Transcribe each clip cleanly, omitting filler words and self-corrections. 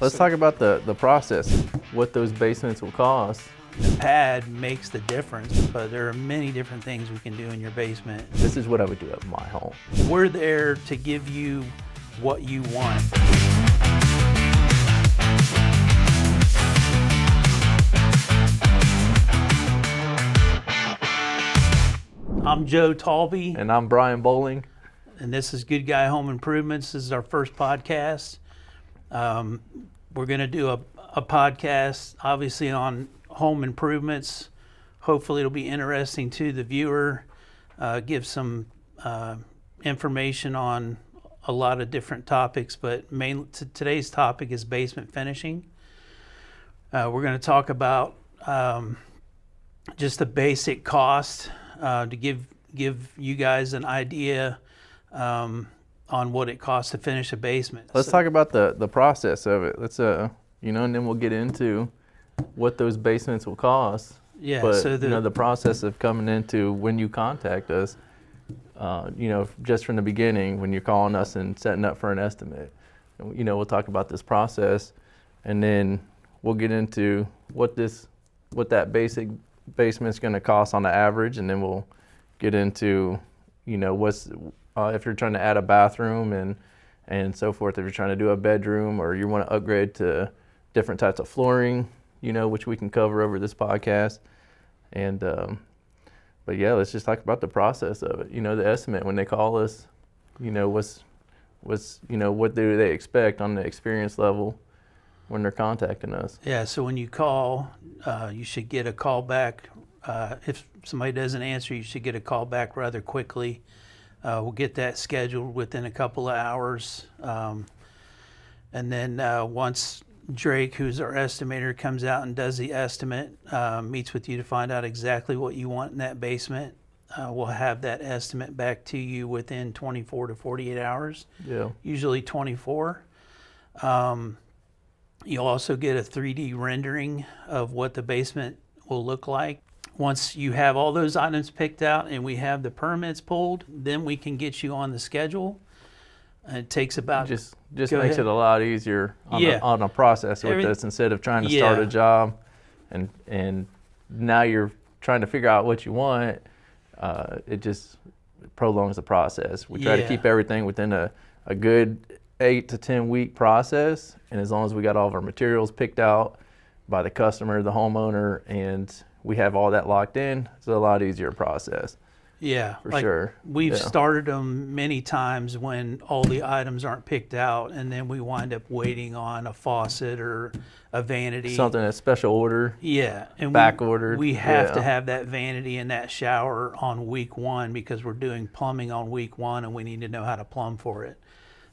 Let's talk about the process, what those basements will cost. The pad makes the difference, but there are many different things we can do in your basement. This is what I would do at my home. We're there to give you what you want. I'm Joe Talby. And I'm Brian Bowling. And this is Good Guy Home Improvements. This is our first podcast. We're going to do a podcast, obviously, on home improvements. Hopefully it'll be interesting to the viewer, give some information on a lot of different topics, but today's topic is basement finishing. We're going to talk about just the basic cost to give you guys an idea on what it costs to finish a basement. Let's talk about the process of it. Let's and then we'll get into what those basements will cost. Yeah. But So the process of coming into when you contact us, just from the beginning when you're calling us and setting up for an estimate, we'll talk about this process, and then we'll get into what that basic basement's going to cost on the average, and then we'll get into what's if you're trying to add a bathroom and so forth, if you're trying to do a bedroom or you want to upgrade to different types of flooring, which we can cover over this podcast. And but yeah, let's just talk about the process of it. The estimate when they call us, what do they expect on the experience level when they're contacting us. Yeah, so when you call, you should get a call back. If somebody doesn't answer, you should get a call back rather quickly. We'll get that scheduled within a couple of hours. And then once Drake, who's our estimator, comes out and does the estimate, meets with you to find out exactly what you want in that basement, we'll have that estimate back to you within 24 to 48 hours. Yeah. Usually 24. You'll also get a 3D rendering of what the basement will look like. Once you have all those items picked out and we have the permits pulled, then we can get you on the schedule. It takes about... Just makes it a lot easier on a process with this, instead of trying to start a job and now you're trying to figure out what you want. It just prolongs the process. We try to keep everything within a good 8 to 10 week process, and as long as we got all of our materials picked out by the customer, the homeowner, and we have all that locked in, it's a lot easier process. Yeah, for sure. We've started them many times when all the items aren't picked out, and then we wind up waiting on a faucet or a vanity. Something that's special order. Yeah, and back ordered. We have to have that vanity and that shower on week one because we're doing plumbing on week one, and we need to know how to plumb for it.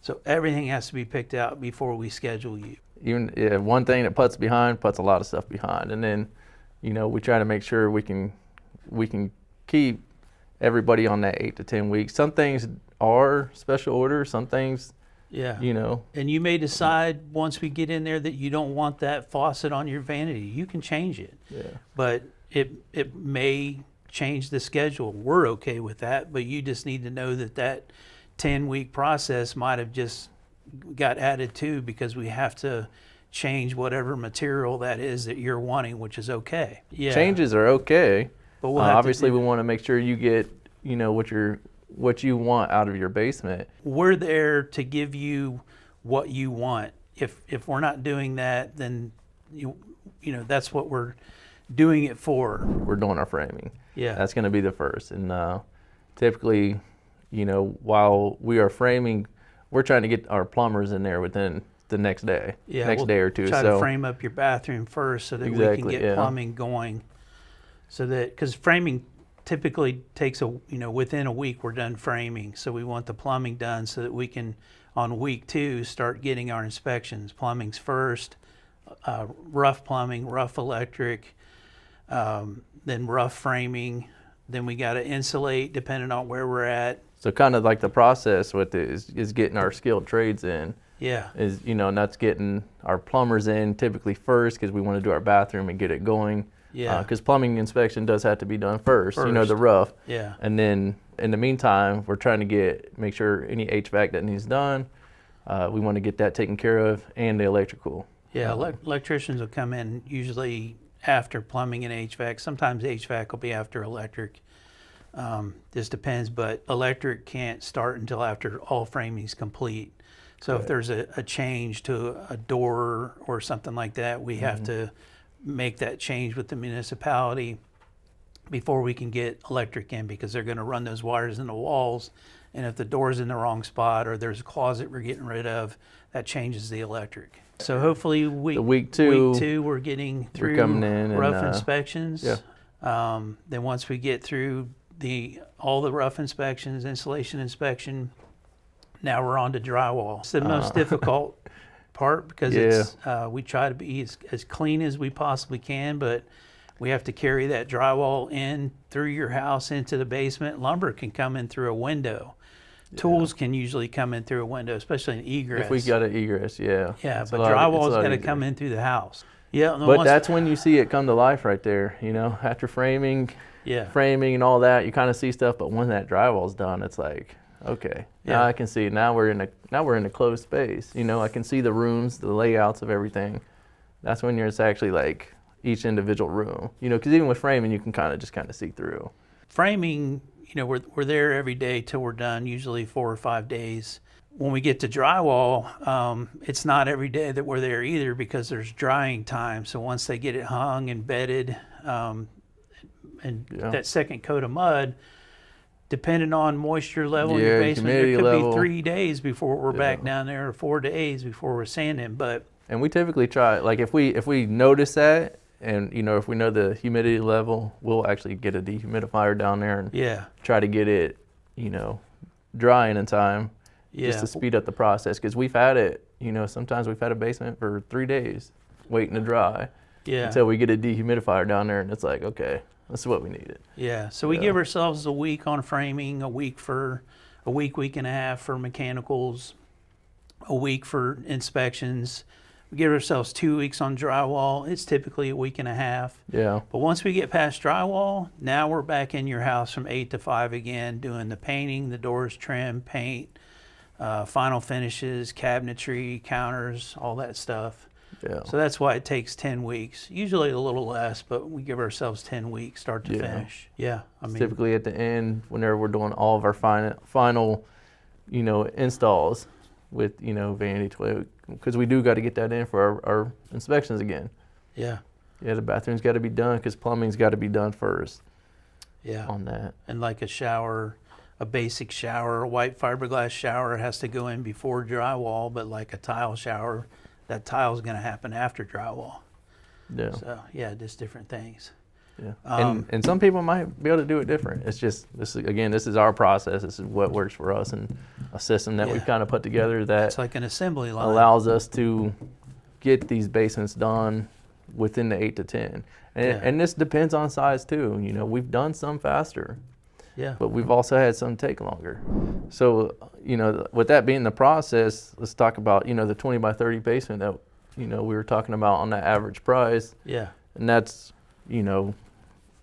So everything has to be picked out before we schedule you. Even one thing that puts a lot of stuff behind, and then we try to make sure we can keep everybody on that 8 to 10 weeks. Some things are special order, some things, And you may decide once we get in there that you don't want that faucet on your vanity. You can change it. Yeah. But it may change the schedule. We're okay with that, but you just need to know that 10-week process might have just got added to because we have to change whatever material that is that you're wanting, which is okay. Yeah. Changes are okay. But we'll obviously we want to make sure you get, what you want out of your basement. We're there to give you what you want. If we're not doing that, then that's what we're doing it for. We're doing our framing. Yeah. That's going to be the first. And typically, while we are framing, we're trying to get our plumbers in there within the next day. Yeah, day or two. Try to frame up your bathroom first so that we can get plumbing going. So that, because framing typically takes within a week we're done framing. So we want the plumbing done so that we can, on week 2, start getting our inspections. Plumbing's first, rough plumbing, rough electric, then rough framing. Then we got to insulate depending on where we're at. So kind of like the process with it is getting our skilled trades in. Yeah. And that's getting our plumbers in typically first because we want to do our bathroom and get it going. Yeah. Because plumbing inspection does have to be done first. The rough. Yeah. And then in the meantime, we're trying to make sure any HVAC that needs done, we want to get that taken care of, and the electrical. Yeah, electricians will come in usually after plumbing and HVAC. Sometimes HVAC will be after electric. This depends, but electric can't start until after all framing's complete. So if there's a change to a door or something like that, we have to make that change with the municipality before we can get electric in, because they're going to run those wires in the walls. And if the door's in the wrong spot or there's a closet we're getting rid of, that changes the electric. So hopefully week two, we're getting we're through coming in and, rough inspections. yeah. Then once we get through all the rough inspections, insulation inspection, now we're on to drywall. It's the most difficult part, because it's we try to be as clean as we possibly can, but we have to carry that drywall in through your house into the basement. Lumber can come in through a window. Tools can usually come in through a window, especially an egress. If we got an egress, yeah. Yeah, It's but a lot- it's a drywall's lot got to easier. come in through the house. Yeah, and But that's when you see it come to life right there. You know, after framing and all that, you kind of see stuff. But when that drywall's done, it's like, okay, now I can see. Now we're in a closed space. You know, I can see the rooms, the layouts of everything. That's when it's actually like each individual room. You know, because even with framing, you can kind of see through. Framing, you know, we're there every day till we're done, usually 4 or 5 days. When we get to drywall, it's not every day that we're there either, because there's drying time. So once they get it hung and bedded, and that second coat of mud, depending on moisture level in your basement, there humidity could level. be 3 days before we're back down there, or 4 days before we're sanding. But And we typically try, like if we notice that, and you know, if we know the humidity level, we'll actually get a dehumidifier down there and try to get it, you know, drying in time, just to speed up the process. Because we've had it, you know, sometimes we've had a basement for 3 days waiting to dry until we get a dehumidifier down there, and it's like, okay, this is what we needed. Yeah, so we give ourselves a week on framing, a week and a half for mechanicals, a week for inspections. We give ourselves 2 weeks on drywall. It's typically a week and a half. Yeah. But once we get past drywall, now we're back in your house from 8 to 5 again, doing the painting, the doors, trim, paint, final finishes, cabinetry, counters, all that stuff. Yeah. So that's why it takes 10 weeks. Usually a little less, but we give ourselves 10 weeks start to finish. Yeah, I mean, typically at the end, whenever we're doing all of our final, you know, installs with, you know, vanity toilet, because we do got to get that in for our inspections again. Yeah. Yeah, the bathroom's got to be done because plumbing's got to be done first. Yeah. On that. And like a shower, a basic shower, a white fiberglass shower has to go in before drywall, but like a tile shower, that tile's going to happen after drywall. Yeah. So yeah, just different things. Yeah. And some people might be able to do it different. It's just this is our process. This is what works for us, and a system that we've kind of put together that It's like an assembly line. allows us to get these basements done within the 8 to 10. And this depends on size too. You know, we've done some faster. Yeah. But we've also had some take longer. So, you know, with that being the process, let's talk about, you know, the 20 by 30 basement that, you know, we were talking about on that average price. Yeah. And that's, you know,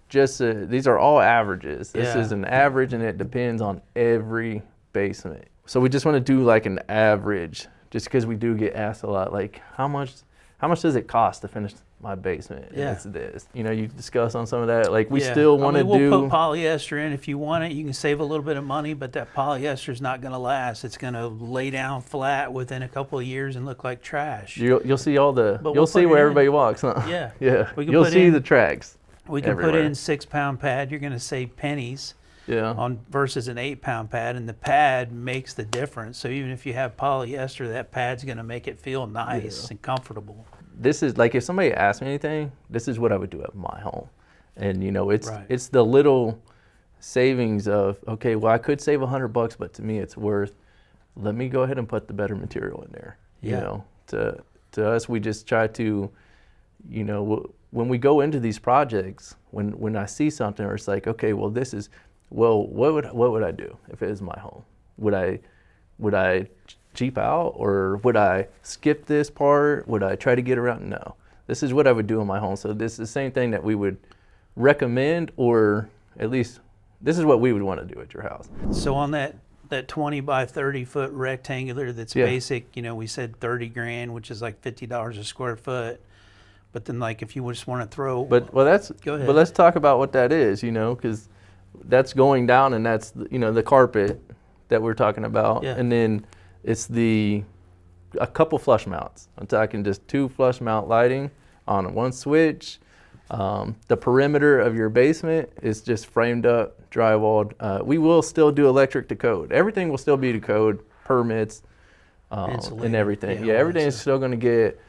just these are all averages. This is an average, and it depends on every basement. So we just want to do like an average, just because we do get asked a lot, like how much does it cost to finish my basement? And it's this. You know, you discuss on some of that. Like we still want to we'll put polyester in if you want it. You can save a little bit of money, but that polyester is not going to last. It's going to lay down flat within a couple of years and look like trash. You'll see all the. But You'll see where everybody walks, huh? Yeah. Yeah. We can You'll put see in- the tracks. We can everywhere. put in 6-pound pad. You're going to save pennies on versus an 8-pound pad, and the pad makes the difference. So even if you have polyester, that pad's going to make it feel nice and comfortable. This is like, if somebody asked me anything, this is what I would do at my home. And you know, it's the little savings of, okay, well, I could save $100, but to me it's worth, let me go ahead and put the better material in there. You know, to us, we just try to, you know, when we go into these projects, when I see something, or it's like, okay, well, this is, well, what would I do if it was my home? Would I cheap out, or would I skip this part? Would I try to get around? No, this is what I would do in my home. So this is the same thing that we would recommend, or at least this is what we would want to do at your house. So on that that 20 by 30 foot rectangular that's Yeah. basic, we said 30 grand, which is like $50 a square foot. But then like if you just want to throw, Go ahead. But let's talk about what that is, because that's going down, and that's the carpet that we're talking about, Yeah. and then it's a couple flush mounts. I'm talking just 2 flush mount lighting on one switch. The perimeter of your basement is just framed up, drywalled. We will still do electric to code. Everything will still be to code, permits, and Insulated, everything. yeah, Yeah, all that everything is stuff. still going to get.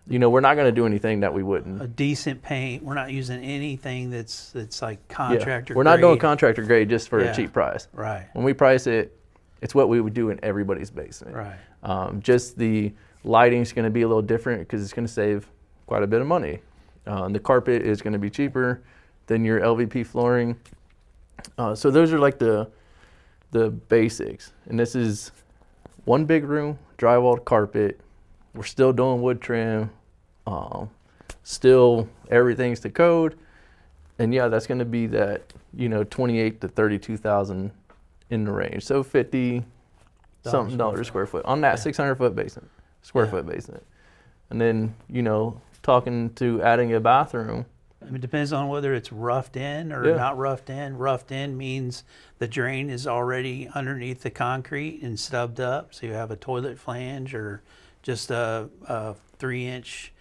We're not going to do anything that we wouldn't. a decent paint. We're not using anything that's like Yeah. contractor. We're not doing grade. contractor grade just for Yeah. a cheap price. Right, When we price it, it's what we would do in everybody's basement. right. Just the lighting's going to be a little different because it's going to save quite a bit of money. The carpet is going to be cheaper than your LVP flooring. So those are like the basics. And this is one big room, drywalled carpet. We're still doing wood trim. Still everything's to code. And yeah, that's going to be that 28 to 32,000 in the range. So 50 something dollars a square foot on that 600 foot basement, square Yeah. foot basement. And then, talking to adding a bathroom. I mean, it depends on whether it's roughed in or Yeah. not roughed in. Roughed in means the drain is already underneath the concrete and stubbed up, so you have a toilet flange or just a 3-inch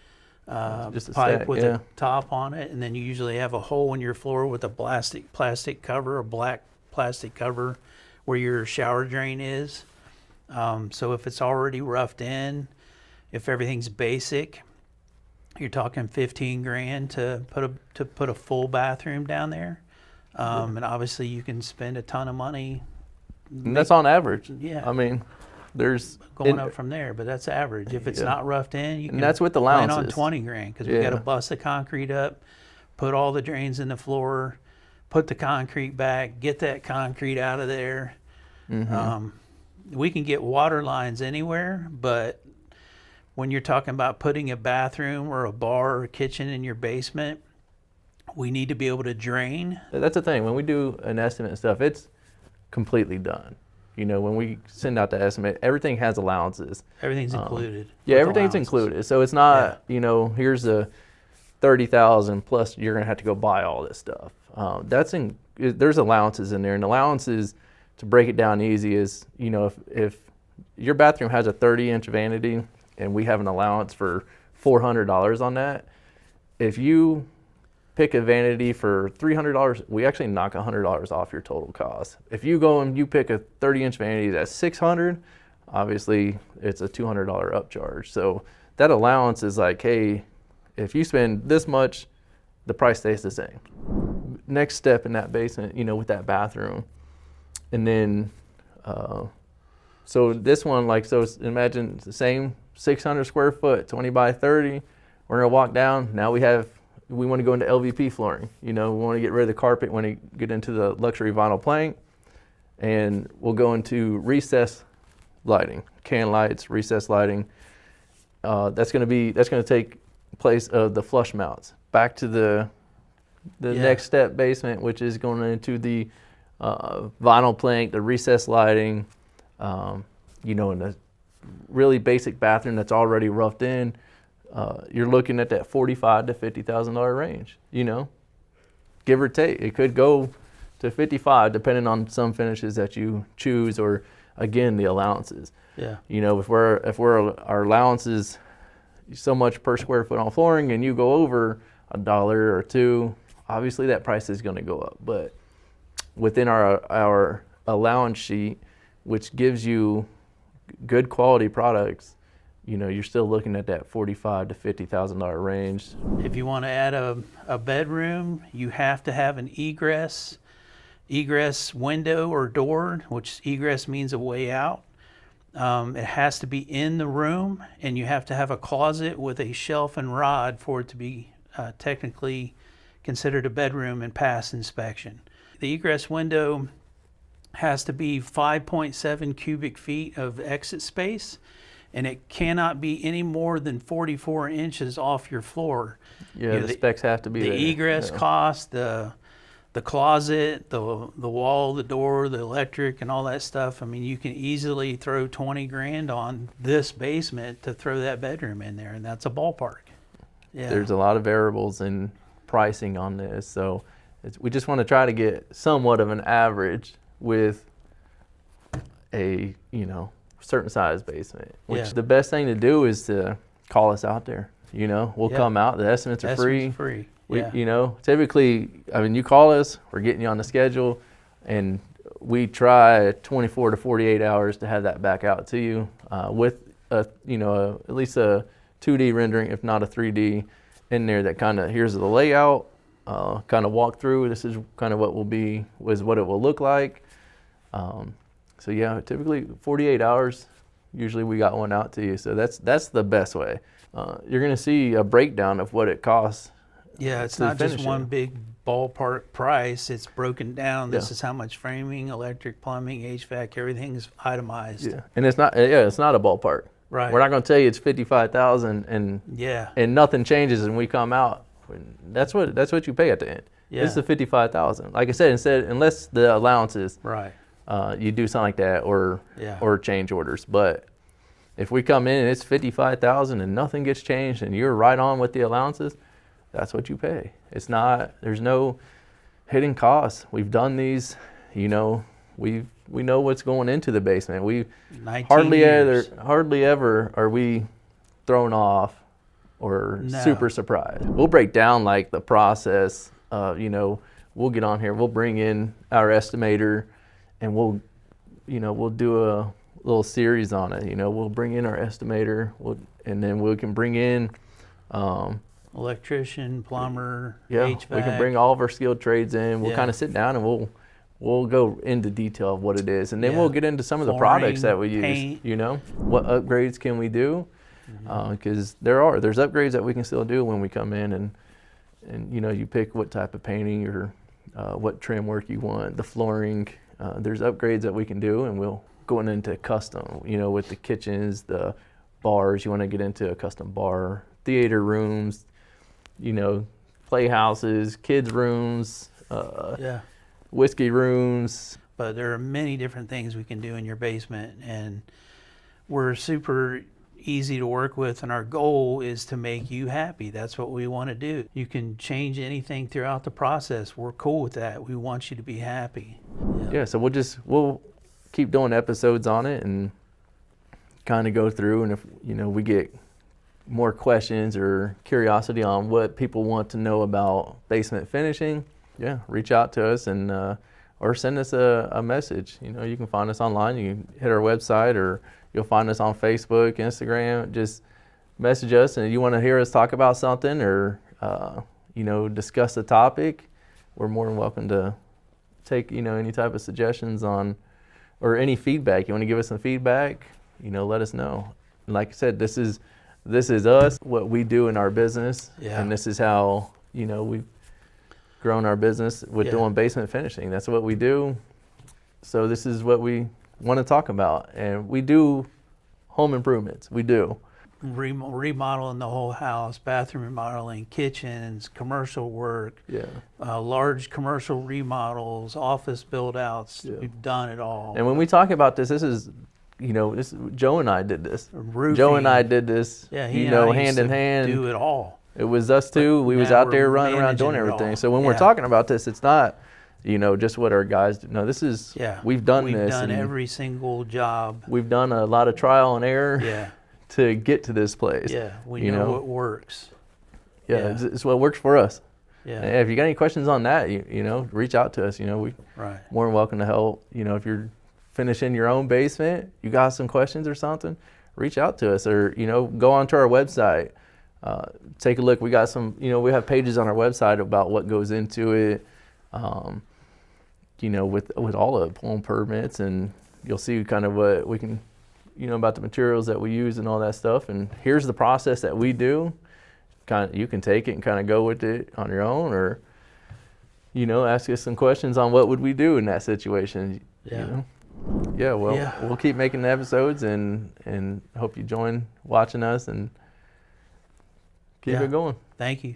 Just a pipe stack, with yeah. a top on it, and then you usually have a hole in your floor with a plastic cover, a black plastic cover, where your shower drain is. So if it's already roughed in, if everything's basic, you're talking 15 grand to put a full bathroom down there. And obviously you can spend a ton of money And that's on average. Yeah. I mean, there's going up from there, but that's average. If it's Yeah. not roughed in, you And can that's with the plan on allowances. 20 grand because we got to Yeah. bust the concrete up, put all the drains in the floor, put the concrete back, get that concrete out of there. We can get water lines anywhere, but when you're talking about putting a bathroom or a bar or kitchen in your basement, we need to be able to drain. That's the thing. When we do an estimate and stuff, it's completely done. When we send out the estimate, everything has allowances. Everything's included. Yeah, with everything's allowances. included. So it's not, here's a 30,000 plus you're gonna have to go buy all this stuff. There's allowances in there, and allowances, to break it down easy, is if your bathroom has a 30-inch vanity and we have an allowance for $400 on that, if you pick a vanity for $300, we actually knock $100 off your total cost. If you go and you pick a 30-inch vanity that's $600, obviously it's a $200 upcharge. So that allowance is like, hey, if you spend this much, the price stays the same. Next step in that basement, with that bathroom, and then so this one, imagine it's the same 600 square foot, 20 by 30. We're gonna walk down. Now we want to go into LVP flooring. We want to get rid of the carpet, want to get into the luxury vinyl plank, and we'll go into recess lighting, can lights, recess lighting. That's gonna take place of the flush mounts. Back to the Yeah. next step basement, which is going into the vinyl plank, the recess lighting, in a really basic bathroom that's already roughed in. You're looking at that $45,000 to $50,000 range. Give or take. It could go to 55 depending on some finishes that you choose, or again the allowances. Yeah. If our allowance is so much per square foot on flooring, and you go over $1 or $2, obviously that price is going to go up. But within our allowance sheet, which gives you good quality products, you're still looking at that $45,000 to $50,000 range. If you want to add a bedroom, you have to have an egress window or door, which egress means a way out. It has to be in the room, and you have to have a closet with a shelf and rod for it to be technically considered a bedroom and pass inspection. The egress window has to be 5.7 cubic feet of exit space, and it cannot be any more than 44 inches off your floor. Yeah, You know, the specs have to be The there. egress Yeah. cost, the the closet, the wall, the door, the electric, and all that stuff. I mean, you can easily throw 20 grand on this basement to throw that bedroom in there, and that's a ballpark. Yeah. There's a lot of variables in pricing on this, so we just want to try to get somewhat of an average with a certain size basement. Which Yeah. the best thing to do is to call us out there. We'll Yeah. come out. The estimates are free. Free. We, Yeah. Typically, you call us, we're getting you on the schedule, and we try 24 to 48 hours to have that back out to you with at least a 2D rendering, if not a 3D in there that kind of, here's the layout, kind of walk through. This is kind of what what it will look like. So yeah, typically 48 hours, usually we got one out to you. So that's the best way. You're gonna see a breakdown of what it costs. Yeah, it's to not just finish one it. big ballpark price. It's broken down. This Yeah. is how much framing, electric, plumbing, HVAC, everything is itemized. Yeah, and it's not a ballpark. Right. We're not gonna tell you it's 55,000 Yeah. and nothing changes and we come out. That's what you pay at the end. Yeah. This is the 55,000. Like I said, unless the allowances, Right. you do something like that or Yeah. change orders. But if we come in and it's 55,000 and nothing gets changed and you're right on with the allowances, that's what you pay. There's no hidden costs. We've done these, we know what's going into the basement. 19 Hardly years. ever are we thrown off or No. super surprised. We'll break down like the process. We'll get on here. We'll bring in our estimator, and we'll do a little series on it. We'll bring in our estimator, and then we can bring in, Electrician, plumber, yeah, HVAC. we can bring all of our skilled trades in. We'll Yeah. kind of sit down and we'll go into detail of what it is, and then Yeah. we'll get into some of the Flooring, products that we use. paint. What upgrades can we do? Because there's upgrades that we can still do when we come in, and you pick what type of painting or what trim work you want, the flooring. There's upgrades that we can do, and we'll go into custom. With the kitchens, the bars. You want to get into a custom bar, theater rooms. Playhouses, kids' rooms, Yeah. whiskey rooms. But there are many different things we can do in your basement, and we're super easy to work with, and our goal is to make you happy. That's what we want to do. You can change anything throughout the process. We're cool with that. We want you to be happy. Yeah, so we'll keep doing episodes on it and kind of go through, and if we get more questions or curiosity on what people want to know about basement finishing, yeah, reach out to us and or send us a message. You can find us online. You can hit our website, or you'll find us on Facebook, Instagram. Just message us, and you want to hear us talk about something or discuss a topic, we're more than welcome to take any type of suggestions on or any feedback. You want to give us some feedback, let us know. And like I said, this is us, what we do in our business, Yeah. and this is how we've grown our business with Yeah. doing basement finishing. That's what we do. So this is what we want to talk about, and we do home improvements. We do. Remodeling the whole house, bathroom remodeling, kitchens, commercial work, Yeah. large commercial remodels, office build outs. Yeah. We've done it all. And when we talk about this is, Joe and I did this. Roofing. Joe and I did this, Yeah, he and I used hand in to hand. do it all. It was us two. We was now out there we're running around doing managing it everything. all. So when we're Yeah. talking about this, it's not, just what our guys do. No, this is, Yeah. we've done We've this. done and every single job. We've done a lot of trial and error Yeah. to get to this place. Yeah. We You know know? what works. Yeah, Yeah. It's what works for us. Yeah. And if you got any questions on that, reach out to us. We Right. more than welcome to help. If you're finishing your own basement, you got some questions or something, reach out to us, or go onto our website, take a look. We got some, we have pages on our website about what goes into it, with all the home permits, and you'll see kind of what we can, about the materials that we use and all that stuff. And here's the process that we do. You can take it and kind of go with it on your own, or ask us some questions on what would we do in that situation. Yeah. Yeah, well, Yeah. we'll keep making the episodes, and hope you join watching us and keep Yeah. it going. Thank you.